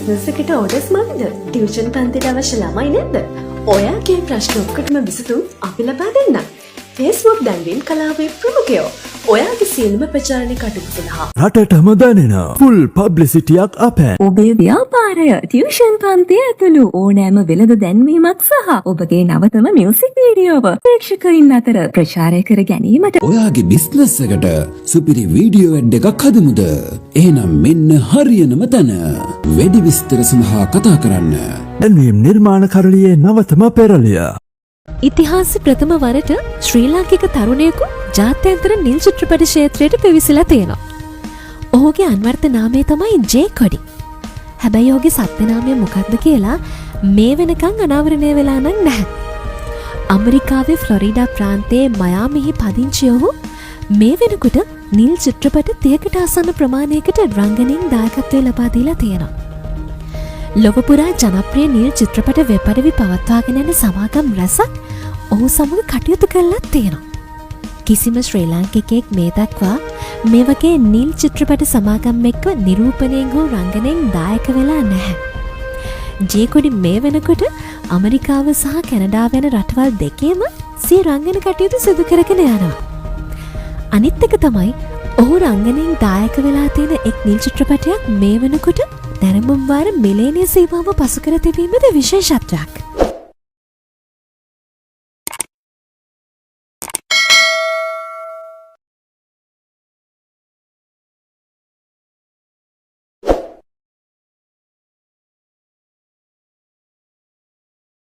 Business එකට orders මන්ද? Tuition පන්තිට අවශ්‍ය ළමයි නැද්ද? ඔයාගේ ප්‍රශ්න ඔක්කොටම විසඳුම් අපි ලබා දෙන්නම්. Facebook දැන්වීම් කලාවේ ප්‍රමුඛයෝ. ඔයාගේ සියලුම ප්‍රචාරණ කටයුතු සඳහා රටටම දැනෙන ෆුල් පබ්ලිසිටියක් අපෑ. ඔබේ ව්‍යාපාරය ටියුෂන් පන්තිය ඇතුළු ඕනෑම වෙළඳ දැන්වීමක් සහ ඔබගේ නවතම මියුසික් වීඩියෝව ප්‍රේක්ෂකයින් අතර ප්‍රචාරය කර ගැනීමට ඔයාගේ බිස්නස් එකට සුපිරි වීඩියෝ ඇඩ් එකක් හදමුද? එහෙනම් මෙන්න හරියනම තැන. වැඩි විස්තර සඳහා කතා කරන්න. දැන්වීම් නිර්මාණ කරලියේ නවතම පෙරලිය. ඉතිහාස ප්‍රථම වරට ශ්‍රී ලාංකික තරුණයෙකු ජාත්‍යන්තර නිල් චිත්‍රපට ක්ෂේත්‍රයට පිවිසිලා තියෙනවා. ඔහුගේ අන්වර්ථ නාමය තමයි ජේ කොඩි. හැබැයි ඔහුගේ සත්‍ය නාමය මොකක්ද කියලා මේ වෙනකන් අනාවරණය වෙලා නම් නැහැ. ඇමරිකාවේ ෆ්ලොරිඩා ප්‍රාන්තයේ මයාමිහි පදිංචි ඔහු මේ වෙනකොට නිල් චිත්‍රපට 30කට ආසන්න ප්‍රමාණයකට රංගනයෙන් දායකත්වය ලබා දීලා තියෙනවා. ලොව පුරා ජනප්‍රිය නිල් චිත්‍රපට වෙබ් අඩවි පවත්වාගෙන යන සමාගම් රැසක් ඔහු සමග කටයුතු කරලා තියෙනවා. කිසිම ශ්‍රී ලාංකිකයෙක් මේ දක්වා මේ වගේ නිල් චිත්‍රපට සමාගම් එක්ක නිරූපණයෙන් හෝ රංගනයෙන් දායක වෙලා නැහැ. ජේකොඩි මේ වෙනකොට ඇමරිකාව සහ කැනඩාව යන රටවල් දෙකේම සිය රංගන කටයුතු සිදු කරගෙන යනවා. අනිත් එක තමයි ඔහු රංගනයෙන් දායක වෙලා තියෙන එක් නිල් චිත්‍රපටයක් මේ වෙනකොට දැනුම් වාර මිලේනිය සීමාව පසු කර තිබීමද විශේෂත්වයක්.